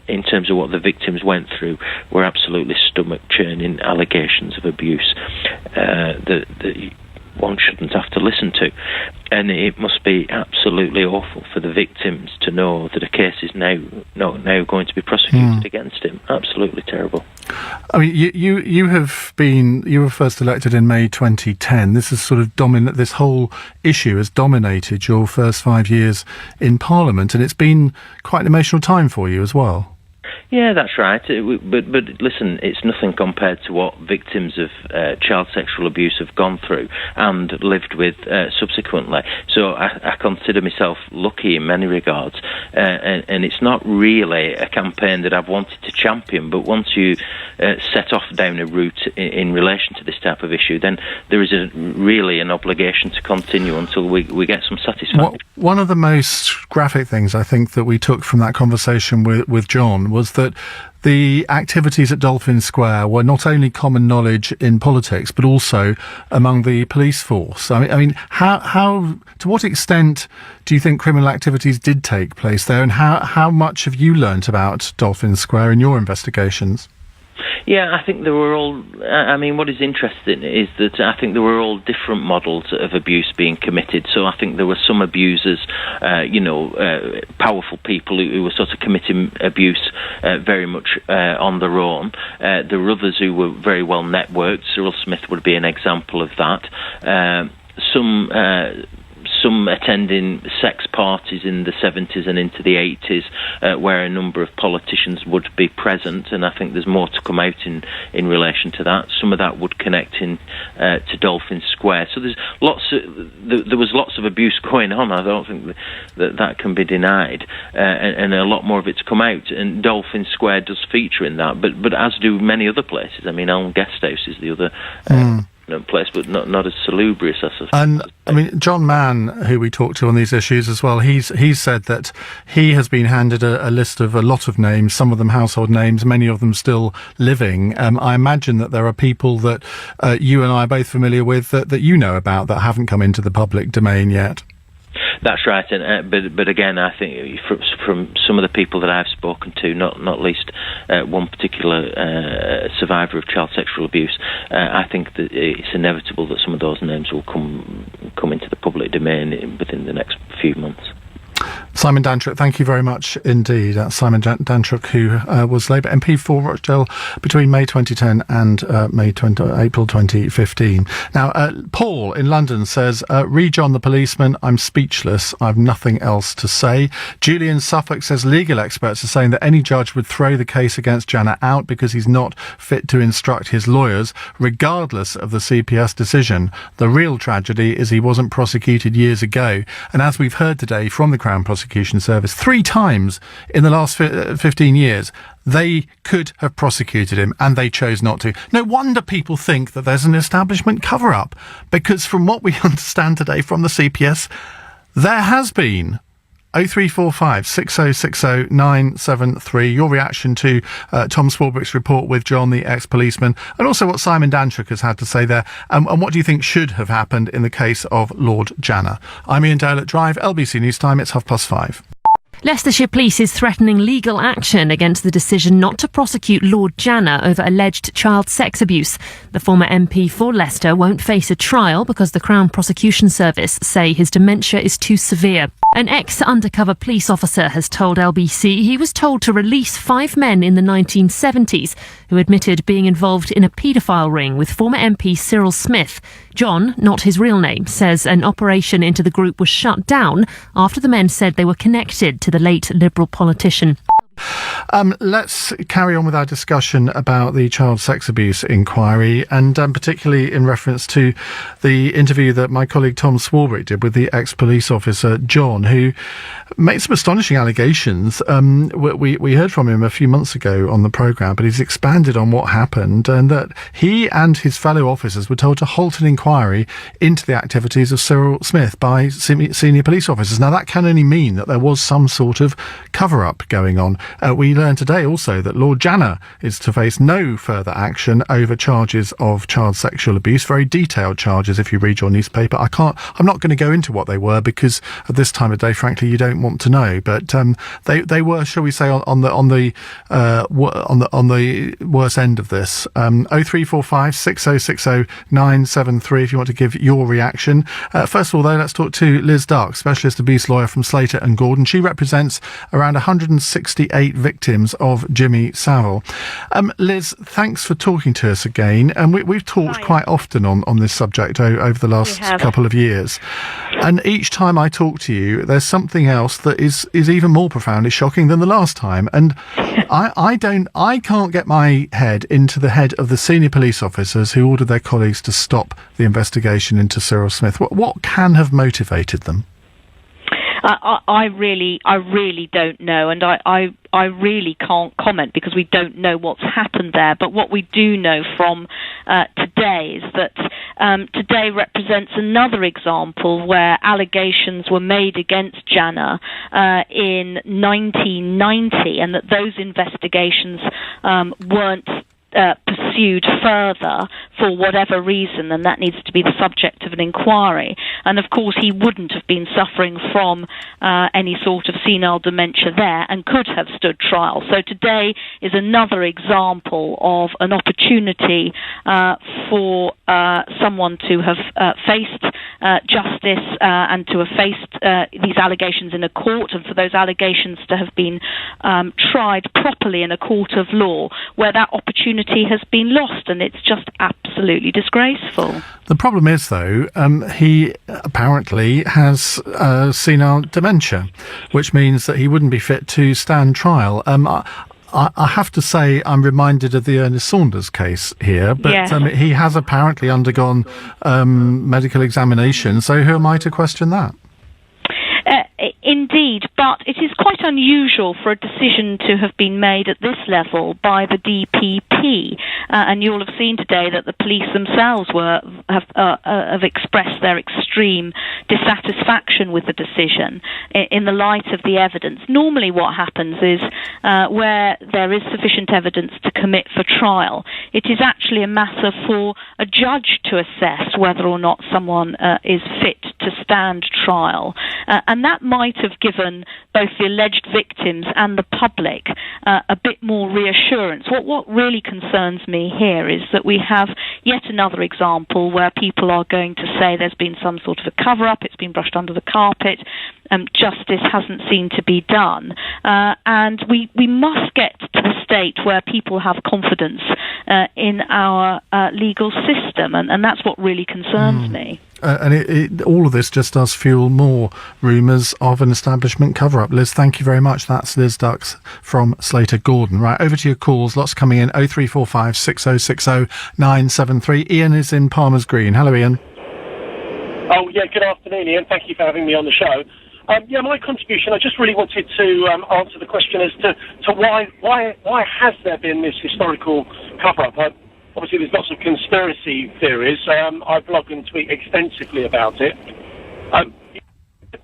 in terms of what the victims went through, were absolutely stomach-churning allegations of abuse. one shouldn't have to listen to. And it must be absolutely awful for the victims to know that a case is now going to be prosecuted against him. Absolutely terrible. I mean, you were first elected in May 2010. This is sort of this whole issue has dominated your first 5 years in Parliament, and it's been quite an emotional time for you as well. Yeah, that's right. But listen, it's nothing compared to what victims of child sexual abuse have gone through and lived with subsequently. So I consider myself lucky in many regards. And it's not really a campaign that I've wanted to champion, but once you set off down a route in relation to this type of issue, then there is really an obligation to continue until we get some satisfaction. One of the most graphic things I think that we took from that conversation with John was that the activities at Dolphin Square were not only common knowledge in politics, but also among the police force. I mean, how to what extent do you think criminal activities did take place there, and how much have you learnt about Dolphin Square in your investigations? Yeah, I think there were all... I mean, what is interesting is that I think there were all different models of abuse being committed. So I think there were some abusers, powerful people who were sort of committing abuse very much on their own. There were others who were very well networked. Cyril Smith would be an example of that. Some attending sex parties in the 70s and into the 80s where a number of politicians would be present, and I think there's more to come out in relation to that. Some of that would connect in to Dolphin Square. So there was lots of abuse going on. I don't think that can be denied, and a lot more of it's come out, and Dolphin Square does feature in that, but as do many other places. I mean, Elm Guesthouse is the other place, but not as salubrious as... And I mean, John Mann, who we talked to on these issues as well, he's said that he has been handed a list of a lot of names, some of them household names, many of them still living. I imagine that there are people that you and I are both familiar with that you know about that haven't come into the public domain yet. That's right, and but again, I think from some of the people that I've spoken to, not least one particular survivor of child sexual abuse, I think that it's inevitable that some of those names will come into the public domain within the next few months. Simon Dantruk, thank you very much indeed. That's Simon Dantruk, who was Labour MP for Rochdale between May 2010 and April 2015. Now, Paul in London says, "Re John the policeman, I'm speechless. I've nothing else to say." Julian Suffolk says, "Legal experts are saying that any judge would throw the case against Jana out because he's not fit to instruct his lawyers, regardless of the CPS decision. The real tragedy is he wasn't prosecuted years ago." And as we've heard today from the Crown Prosecution Service, 3 times in the last 15 years, they could have prosecuted him and they chose not to. No wonder people think that there's an establishment cover-up, because from what we understand today from the CPS, there has been. 0345 6060 973. Your reaction to Tom Swarbrick's report with John, the ex-policeman, and also what Simon Dantruk has had to say there, and what do you think should have happened in the case of Lord Jana? I'm Ian Dale at Drive, LBC News Time. It's 5:30. Leicestershire Police is threatening legal action against the decision not to prosecute Lord Jana over alleged child sex abuse. The former MP for Leicester won't face a trial because the Crown Prosecution Service say his dementia is too severe. An ex-undercover police officer has told LBC he was told to release 5 men in the 1970s who admitted being involved in a paedophile ring with former MP Cyril Smith. John, not his real name, says an operation into the group was shut down after the men said they were connected to the late Liberal politician. Let's carry on with our discussion about the child sex abuse inquiry, and particularly in reference to the interview that my colleague Tom Swarbrick did with the ex-police officer John, who made some astonishing allegations. We heard from him a few months ago on the programme, but he's expanded on what happened, and that he and his fellow officers were told to halt an inquiry into the activities of Cyril Smith by senior police officers. Now, that can only mean that there was some sort of cover-up going on. We learned today also that Lord Janner is to face no further action over charges of child sexual abuse. Very detailed charges if you read your newspaper. I'm not going to go into what they were because at this time of day, frankly, you don't want to know. But they were, shall we say, on the worse end of this. 0345 6060 973 if you want to give your reaction. First of all, though, let's talk to Liz Dark, specialist abuse lawyer from Slater and Gordon. She represents around 168 victims of Jimmy Savile. Liz, thanks for talking to us again. And we've talked quite often on this subject over the last couple of years. And each time I talk to you, there's something else that is even more profoundly shocking than the last time. And I can't get my head into the head of the senior police officers who ordered their colleagues to stop the investigation into Cyril Smith. What can have motivated them? I really don't know, and I really can't comment because we don't know what's happened there. But what we do know from today is that today represents another example where allegations were made against Janner in 1990, and that those investigations weren't pursued further for whatever reason, and that needs to be the subject of an inquiry. And of course he wouldn't have been suffering from any sort of senile dementia there and could have stood trial. So today is another example of an opportunity for someone to have faced justice and to have faced these allegations in a court, and for those allegations to have been tried properly in a court of law, where that opportunity has been lost, and it's just absolutely disgraceful. The problem is, though, he apparently has senile dementia, which means that he wouldn't be fit to stand trial. I have to say I'm reminded of the Ernest Saunders case here, but yes. He has apparently undergone medical examination, so who am I to question that? Indeed, but it is quite unusual for a decision to have been made at this level by the DPP, and you'll have seen today that the police themselves have expressed their extreme dissatisfaction with the decision in the light of the evidence. Normally what happens is where there is sufficient evidence to commit for trial, it is actually a matter for a judge to assess whether or not someone is fit to stand trial, and that might have given both the alleged victims and the public a bit more reassurance. What really concerns me here is that we have yet another example where people are going to say there's been some sort of a cover-up, it's been brushed under the carpet, justice hasn't seemed to be done, and we must get to the state where people have confidence in our legal system, and that's what really concerns me. And all of this just does fuel more rumours of an establishment cover-up. Liz, thank you very much. That's Liz Dux from Slater Gordon. Right, over to your calls. Lots coming in. 0345 6060 973. Ian is in Palmer's Green. Hello, Ian. Oh, yeah, good afternoon, Ian. Thank you for having me on the show. My contribution, I just really wanted to answer the question as to why has there been this historical cover-up? Obviously, there's lots of conspiracy theories. I blog and tweet extensively about it. I've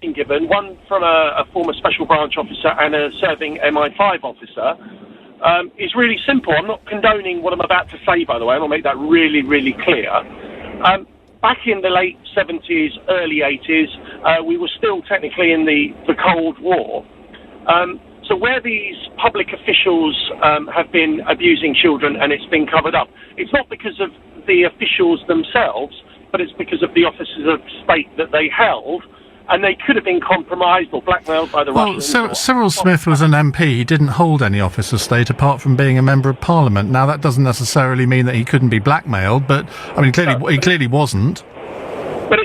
been given one from a former special branch officer and a serving MI5 officer. It's really simple. I'm not condoning what I'm about to say, by the way. I'll make that really, really clear. Back in the late 70s, early 80s, we were still technically in the Cold War. So where these public officials have been abusing children and it's been covered up, it's not because of the officials themselves, but it's because of the officers of state that they held, and they could have been compromised or blackmailed by the Russians. Well, Cyril Smith was an MP. He didn't hold any office of state apart from being a member of Parliament. Now, that doesn't necessarily mean that he couldn't be blackmailed, but, I mean, he clearly wasn't. But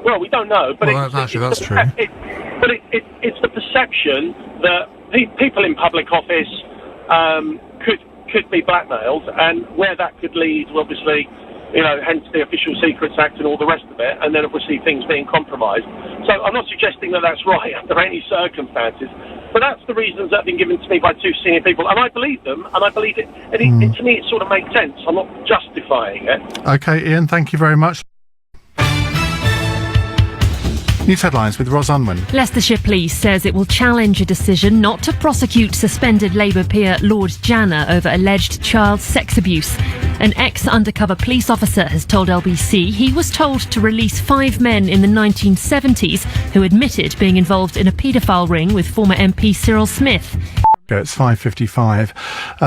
well, we don't know. But that's true. It's the perception that people in public office could be blackmailed, and where that could lead, obviously, hence the Official Secrets Act and all the rest of it, and then obviously things being compromised. So I'm not suggesting that that's right under any circumstances, but that's the reasons that have been given to me by two senior people, and I believe them, and I believe it, and to me it sort of makes sense. I'm not justifying it. Okay, Ian, thank you very much. News headlines with Ros Unwin. Leicestershire Police says it will challenge a decision not to prosecute suspended Labour peer Lord Janner over alleged child sex abuse. An ex-undercover police officer has told LBC he was told to release 5 men in the 1970s who admitted being involved in a paedophile ring with former MP Cyril Smith. It's 5:55.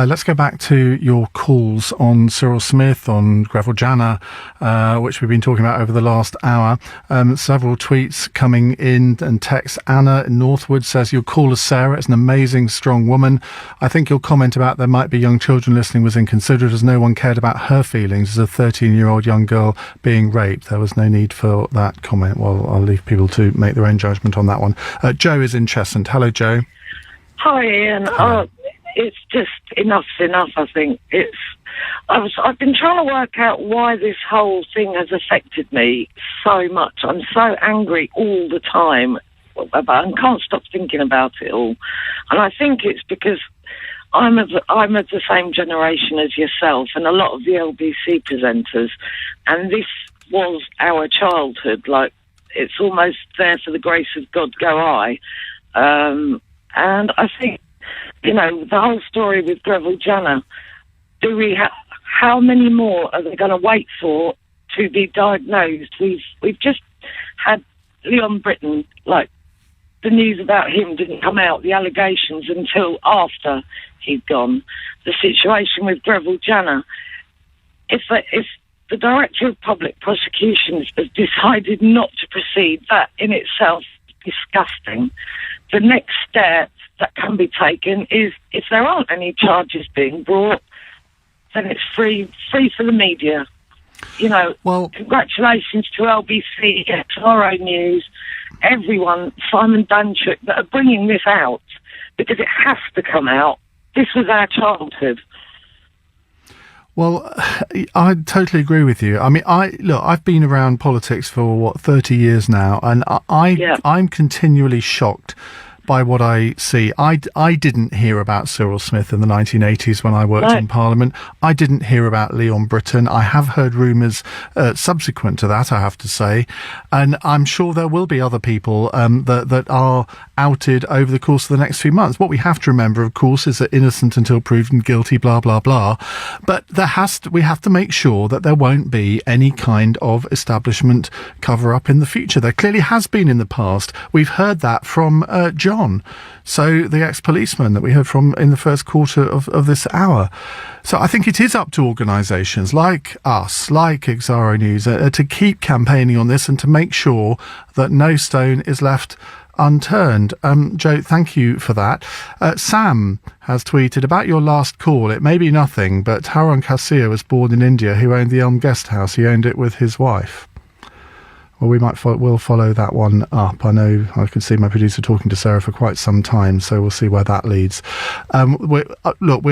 Let's go back to your calls on Cyril Smith, on Greville Janner, which we've been talking about over the last hour. Several tweets coming in and texts. Anna in Northwood says, your caller Sarah is an amazing, strong woman. I think your comment about there might be young children listening was inconsiderate, as no one cared about her feelings as a 13-year-old young girl being raped. There was no need for that comment. Well, I'll leave people to make their own judgment on that one. Joe is in Cheshunt. Hello, Joe. Hi, Ian. It's just enough's enough, I think. I've been trying to work out why this whole thing has affected me so much. I'm so angry all the time and can't stop thinking about it all. And I think it's because I'm of the same generation as yourself and a lot of the LBC presenters, and this was our childhood. Like, it's almost there for the grace of God go I. And I think, you know, the whole story with Greville Janner, how many more are they going to wait for to be diagnosed? We've just had Leon Britton, like, the news about him didn't come out, the allegations, until after he'd gone. The situation with Greville Janner, if the Director of Public Prosecutions has decided not to proceed, that in itself is disgusting. The next step that can be taken is, if there aren't any charges being brought, then it's free for the media. You know, well, congratulations to LBC, Tomorrow News, everyone, Simon Danchuk, that are bringing this out, because it has to come out. This was our childhood. Well, I totally agree with you. I mean, I've been around politics for 30 years now, and I'm continually shocked by what I see. I didn't hear about Cyril Smith in the 1980s when I worked in Parliament. I didn't hear about Leon Britton. I have heard rumours subsequent to that, I have to say, and I'm sure there will be other people that are outed over the course of the next few months. What we have to remember, of course, is that innocent until proven guilty, blah blah blah. But we have to make sure that there won't be any kind of establishment cover-up in the future. There clearly has been in the past. We've heard that from John, so the ex-policeman that we heard from in the first quarter of this hour. So I think it is up to organisations like us, like Exaro News, to keep campaigning on this and to make sure that no stone is left unturned. Joe, thank you for that. Sam has tweeted about your last call. It may be nothing, but Harun Kasia was born in India, who owned the Elm Guest House. He owned it with his wife. Well, we'll follow that one up. I know I could see my producer talking to Sarah for quite some time, so we'll see where that leads. We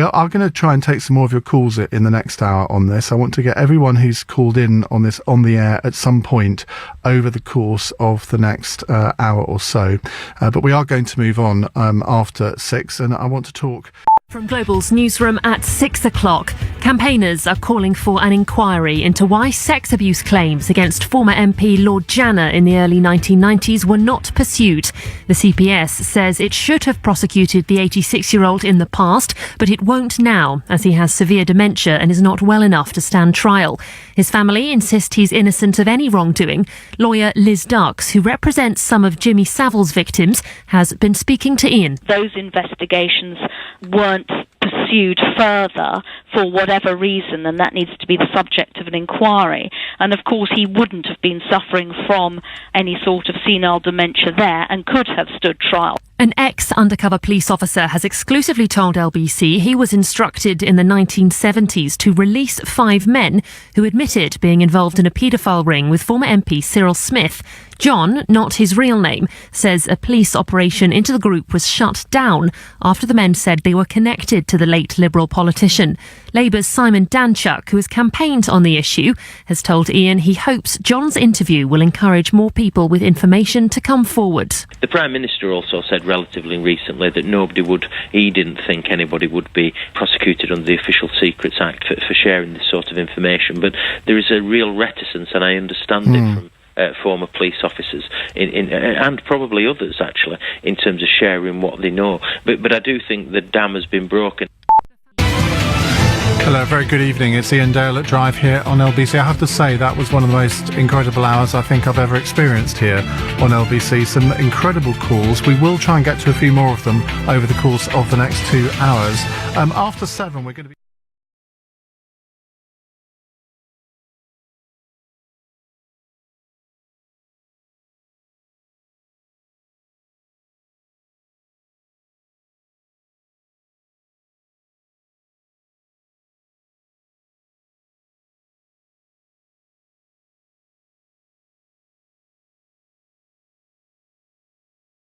are going to try and take some more of your calls in the next hour on this. I want to get everyone who's called in on this on the air at some point over the course of the next hour or so. But we are going to move on after 6, and I want to talk. From Global's newsroom at 6 o'clock, campaigners are calling for an inquiry into why sex abuse claims against former MP Lord Janner in the early 1990s were not pursued. The CPS says it should have prosecuted the 86-year-old in the past, but it won't now, as he has severe dementia and is not well enough to stand trial. His family insist he's innocent of any wrongdoing. Lawyer Liz Dux, who represents some of Jimmy Savile's victims, has been speaking to Ian. Those investigations weren't pursued further for whatever reason, and that needs to be the subject of an inquiry. And of course he wouldn't have been suffering from any sort of senile dementia there and could have stood trial. An ex-undercover police officer has exclusively told LBC he was instructed in the 1970s to release 5 men who admitted being involved in a paedophile ring with former MP Cyril Smith. John, not his real name, says a police operation into the group was shut down after the men said they were connected to the late Liberal politician. Labour's Simon Danchuk, who has campaigned on the issue, has told Ian he hopes John's interview will encourage more people with information to come forward. The Prime Minister also said relatively recently that he didn't think anybody would be prosecuted under the Official Secrets Act for sharing this sort of information. But there is a real reticence, and I understand it from former police officers, and probably others actually, in terms of sharing what they know. But I do think the dam has been broken. Hello, very good evening. It's Ian Dale at Drive here on LBC. I have to say that was one of the most incredible hours I think I've ever experienced here on LBC. Some incredible calls. We will try and get to a few more of them over the course of the next 2 hours. After 7, we're going to be...